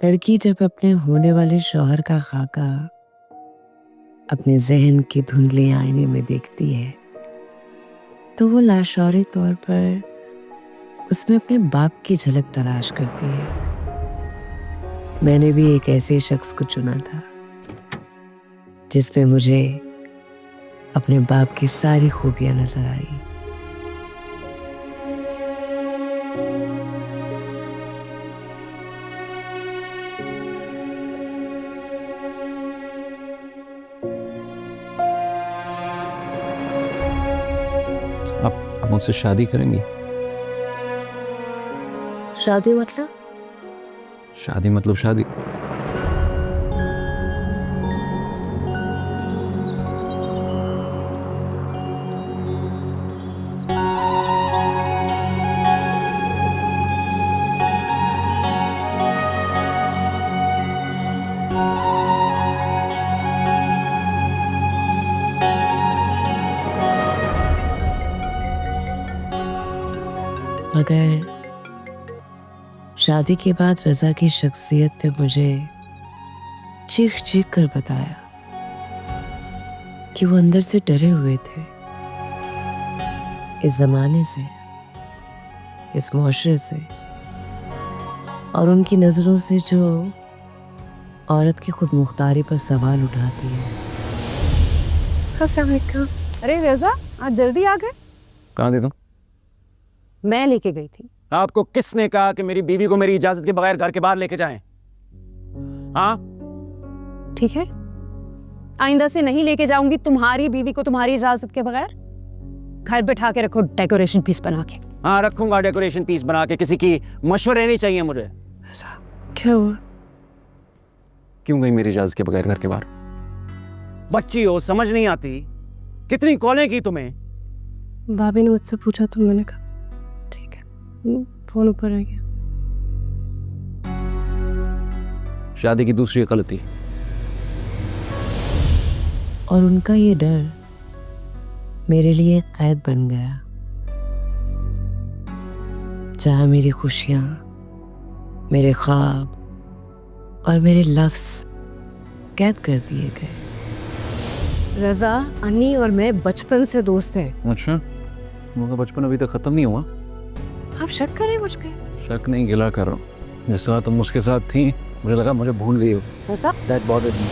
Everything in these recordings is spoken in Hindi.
लड़की जब अपने होने वाले शौहर का खाका अपने जहन के धुंधले आईने में देखती है तो वो लाशौरी तौर पर उसमें अपने बाप की झलक तलाश करती है। मैंने भी एक ऐसे शख्स को चुना था जिसमें मुझे अपने बाप की सारी खूबियां नजर आई। आप मुझसे शादी करेंगी? शादी मतलब? शादी मतलब शादी। मगर शादी के बाद रजा की शख्सियत ने मुझे चीख चीख कर बताया कि वो अंदर से डरे हुए थे इस जमाने से, इस मुआशरे से और उनकी नजरों से जो औरत की खुद मुख्तारी पर सवाल उठाती है। अस्सलाम वालेकुम। अरे रजा, आज जल्दी आ गए? कहाँ दे दूँ? मैं लेके गई थी। आपको किसने कहा कि मेरी बीवी को मेरी इजाजत के बगैर घर के बाहर लेके जाएं? हाँ, ठीक है, आइंदा से नहीं लेके जाऊंगी तुम्हारी बीवी को तुम्हारी इजाजत के बगैर। घर बैठा के रखो डेकोरेशन पीस बना के। हाँ रखूंगा डेकोरेशन पीस बना के, किसी की मशवरे नहीं चाहिए मुझे। क्या हुआ? क्यों गई मेरी इजाजत के बगैर घर के बाहर? बच्ची हो, समझ नहीं आती? कितनी कॉलें की तुम्हें? भाभी ने मुझसे पूछा तो मैंने कहा ठीक है, फोन ऊपर रह गया। शादी की दूसरी गलती। और उनका ये डर मेरे लिए एक कैद बन गया, जहां मेरी खुशियां, मेरे ख्वाब और मेरे लफ्ज कैद कर दिए गए। रजा, अन्नी और मैं बचपन से दोस्त हैं। अच्छा, मेरा बचपन अभी तक खत्म नहीं हुआ। आप शक करें मुझ पे? शक नहीं, गिला कर रहा हूँ। जिस तरह तुम उसके साथ थी मुझे लगा मुझे भूल गई हो। रजा, That bothered me.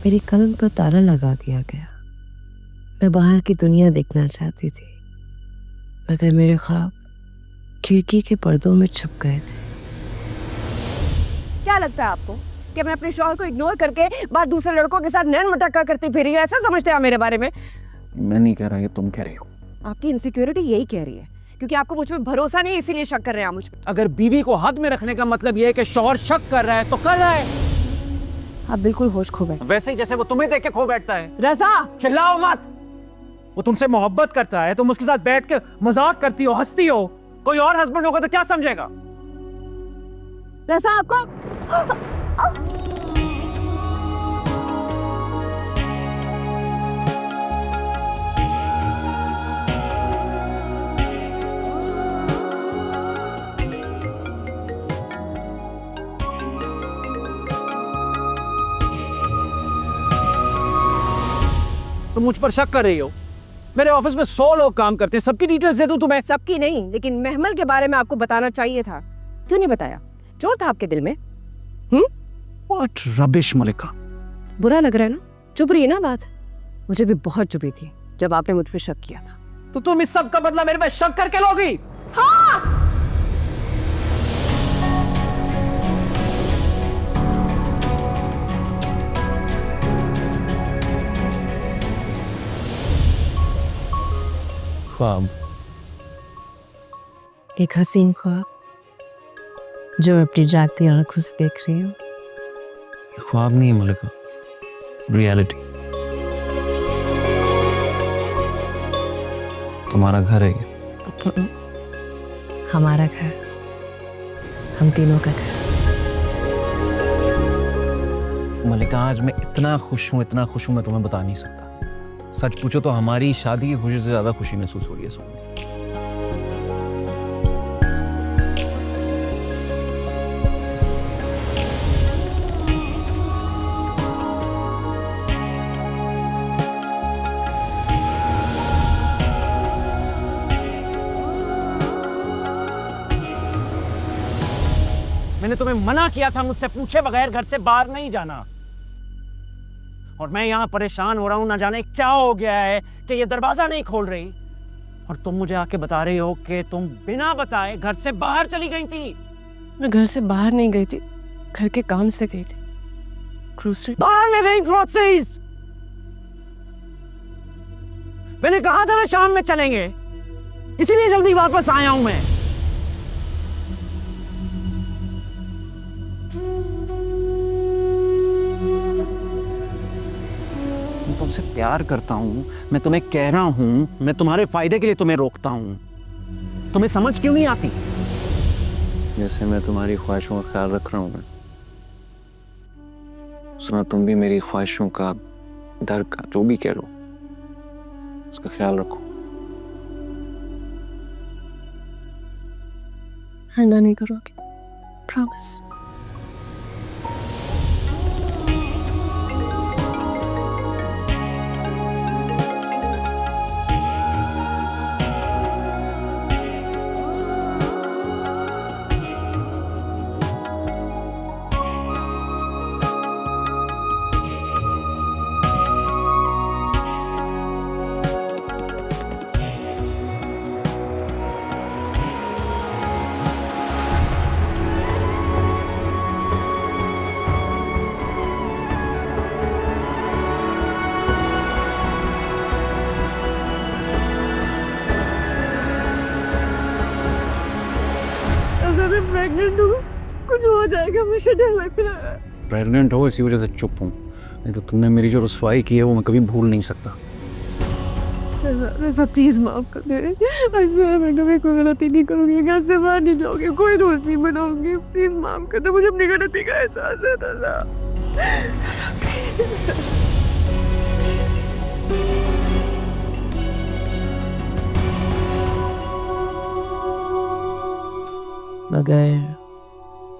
मेरी कलम पर ताला लगा दिया गया। मैं बाहर की दुनिया देखना चाहती थी, मगर मेरे ख्वाब खिड़की के पर्दों में छुप गए थे। क्या लगता है आपको कि मैं अपने शौहर को इग्नोर करके बाहर दूसरे लड़कों के साथ नैन मटक्का करती फिर रही हूँ? ऐसा समझते हैं आप मेरे बारे में? मैं नहीं कह रहा, ये तुम कह रही हो। आपकी इनसिक्योरिटी यही कह रही है, क्योंकि आपको मुझ पे भरोसा नहीं, इसीलिए शक कर रहे हैं आप मुझ पे। अगर बीवी को हद में रखने का मतलब यह है कि शौहर शक कर रहा है तो कर रहा है, आप बिल्कुल होश खो गए। वैसे ही जैसे वो तुम्हें देख के खो बैठता है। रजा, चिल्लाओ मत। वो तुमसे मोहब्बत करता है, तुम उसके साथ बैठ के मजाक करती हो, हंसती हो। कोई और हस्बैंड होगा तो क्या समझेगा? रजा आपको तुम मुझ पर शक कर रही हो? मेरे ऑफिस में 100 लोग काम करते हैं, सबकी डिटेल्स दे दूं तुम्हें? सबकी नहीं, लेकिन महमल के बारे में आपको बताना चाहिए था। क्यों नहीं बताया? चोर था आपके दिल में? What rubbish मलिका। बुरा लग रहा है ना? चुभ रही है ना बात? मुझे भी बहुत चुभी थी जब आपने मुझ पे शक किया था। तो तुम इस सब का बदला मेरे पे शक करके लोगी? हाँ! ख्वाब। एक हसीन ख्वाब जो मैं अपनी जागती आंखों से देख रही हूँ। ये ख्वाब नहीं है मलिका, रियलिटी। तुम्हारा घर है ये। हमारा घर, हम तीनों का घर। मलिका, आज मैं इतना खुश हूँ, इतना खुश हूँ, मैं तुम्हें बता नहीं सकता। सच पूछो तो हमारी शादी की खुशी से ज्यादा खुशी महसूस हो रही है। मैंने तुम्हें मना किया था मुझसे पूछे बगैर घर से बाहर नहीं जाना। और मैं यहाँ परेशान हो रहा हूँ, ना जाने क्या हो गया है कि ये दरवाजा नहीं खोल रही, और तुम मुझे आके बता रही हो कि तुम बिना बताए घर से बाहर चली गई थी। मैं घर से बाहर नहीं गई थी, घर के काम से गई थी। ग्रोसरी बाहर में गई ग्रोसरीज। मैंने कहा था ना शाम में चलेंगे, इसीलिए जल्दी वापस आया हूं मैं। मैं तुमसे प्यार करता हूं, मैं तुम्हें कह रहा हूं, मैं तुम्हारे फायदे के लिए तुम्हें रोकता हूं। तुम्हें समझ क्यों नहीं आती? जैसे मैं तुम्हारी ख्वाहिशों का ख्याल रख रहा हूँ, सुना तुम भी मेरी ख्वाहिशों का, डर का, जो भी कह लो, उसका ख्याल रखो। आइंदा नहीं करोगे, प्रॉमिस। मैं प्रेग्नेंट हूँ, कुछ हो जाएगा, मुझे डर लग रहा है। प्रेग्नेंट हो इसी वजह से चुप हूँ, नहीं तो तुमने मेरी जो रुसवाई की है वो मैं कभी भूल नहीं सकता। रज़ा प्लीज माफ कर दे। आई स्वेयर मैं कभी कोई गलती नहीं करूँगी, घर से बाहर नहीं जाऊँगी, कोई दोस्त नहीं बनाऊँगी। प्लीज माफ कर दे, मुझे अपनी गलती का एहसास है रज़ा। मगर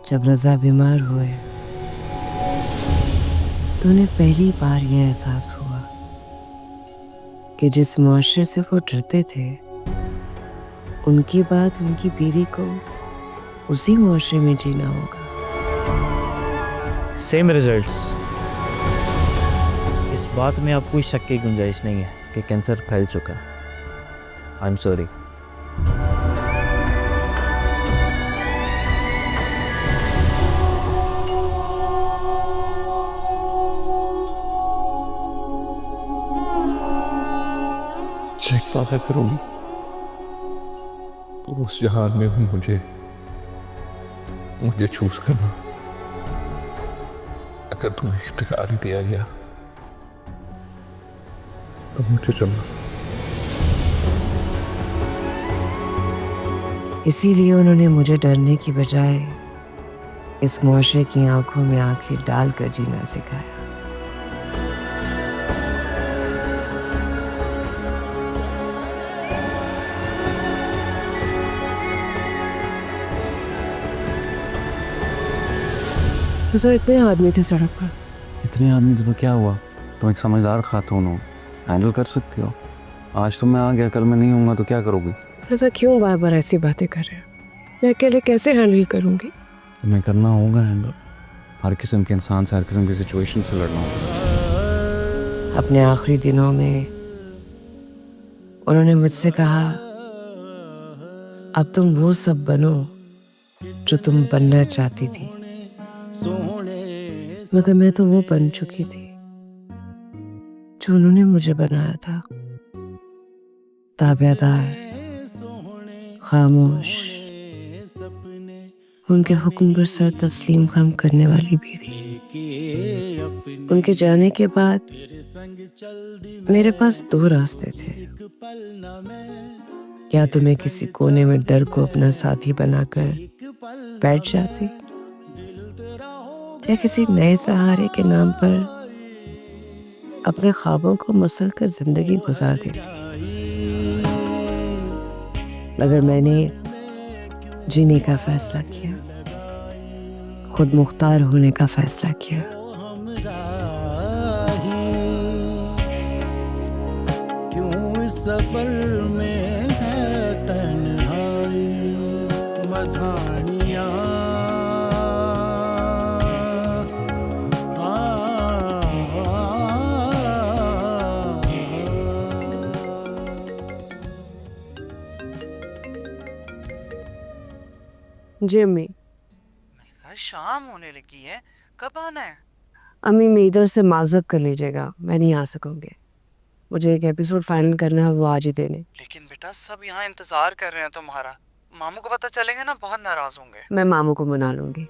जब रज़ा बीमार हुए तो उन्हें पहली बार यह एहसास हुआ कि जिस मुआशरे से वो डरते थे, उनके बाद उनकी बीवी को उसी मुआशरे में जीना होगा। Same results. इस बात में अब कोई शक की गुंजाइश नहीं है कि कैंसर फैल चुका है। I am sorry. चेक वादा करूंगी तो उस जहान में भी मुझे चूज करना। अगर तुम्हें इख्तियार ही दिया गया तो मुझे चुनना। इसीलिए उन्होंने मुझे डरने की बजाय इस मुआशरे की आंखों में आंखें डालकर जीना सिखाया। रज़ा इतने आदमी थे सड़क पर। इतने आदमी तो क्या हुआ, तुम एक समझदार खातून हो, हैंडल कर सकती हो। आज तो मैं आ गया, कल मैं नहीं हूँगा तो क्या करोगी? रज़ा क्यों बार बार ऐसी बातें कर रहे हो? मैं अकेले कैसे हैंडल करूँगी? तुम्हें करना होगा हैंडल। हर किस्म के इंसान से, हर किस्म की सिचुएशन से लड़ना होगा। अपने आखिरी दिनों में उन्होंने मुझसे कहा, अब तुम वो सब बनो जो तुम बनना चाहती थी। मगर मैं तो वो बन चुकी थी जो उन्होंने मुझे बनाया था। ताबेदार, खामोश, उनके हुक्म पर सर तस्लीम खम करने वाली बीवी। उनके जाने के बाद मेरे पास दो रास्ते थे। या तो मैं किसी कोने में डर को अपना साथी बनाकर बैठ जाती, या किसी नए सहारे के नाम पर अपने ख्वाबों को मसल कर जिंदगी गुजार देती। मगर मैंने जीने का फैसला किया, खुद मुख्तार होने का फैसला किया। क्यों इस सफर में है तन्हाई, मधानियाँ जी अम्मी। शाम होने लगी है, कब आना है? अम्मी मैं इधर से माजरत कर लीजिएगा, मैं नहीं आ सकूंगी। मुझे एक एपिसोड फाइनल करना है, वो आज ही देने। लेकिन बेटा सब यहाँ इंतजार कर रहे हैं तुम्हारा, मामू को पता चलेगा ना बहुत नाराज होंगे। मैं मामू को मना लूंगी,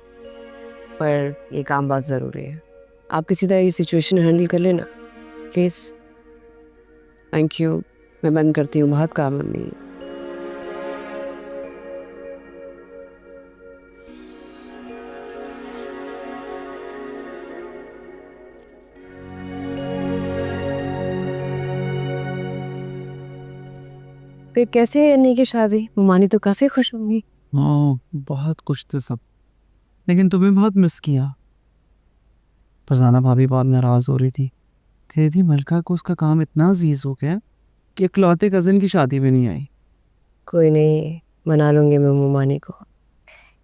पर ये काम बहुत ज़रूरी है। आप किसी तरह ये सिचुएशन हैंडल कर लेना प्लीज़। थैंक यू, मैं बंद करती हूँ, बहुत काम है अम्मी। फिर कैसे है अन्नी की शादी? मुमानी तो काफ़ी खुश होंगी। हाँ बहुत कुछ थे सब, लेकिन तुम्हें बहुत मिस किया। फरजाना भाभी बहुत नाराज हो रही थी। थी मलका को उसका काम इतना अजीज हो गया कि इकलौते कज़न की शादी में नहीं आई। कोई नहीं, मना लूंगी मैं मुमानी को।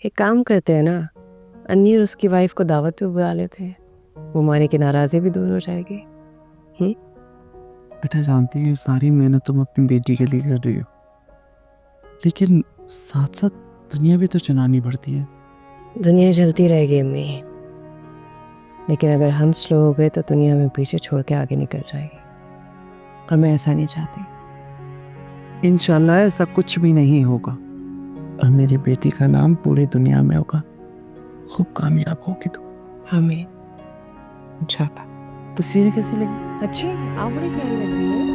एक काम करते हैं ना, अन्नी और उसकी वाइफ को दावत पे बुला लेते हैं, मुमानी की नाराज़गी भी दूर हो जाएगी। बेटा जानती है सारी मेहनत तुम अपनी बेटी के लिए कर रही हो, लेकिन साथ साथ दुनिया भी तो चलानी पड़ती है। दुनिया चलती रहेगी अम्मी, लेकिन अगर हम स्लो हो गए तो दुनिया में पीछे छोड़ के आगे निकल जाएगी, और मैं ऐसा नहीं चाहती। इंशाल्लाह ऐसा कुछ भी नहीं होगा और मेरी बेटी का नाम पूरी दुनिया में होगा। खूब कामयाब होगी तो। हमें अच्छा था। तस्वीरें कैसी लगी? अच्छी, आप बड़ी प्यारी लग रही है।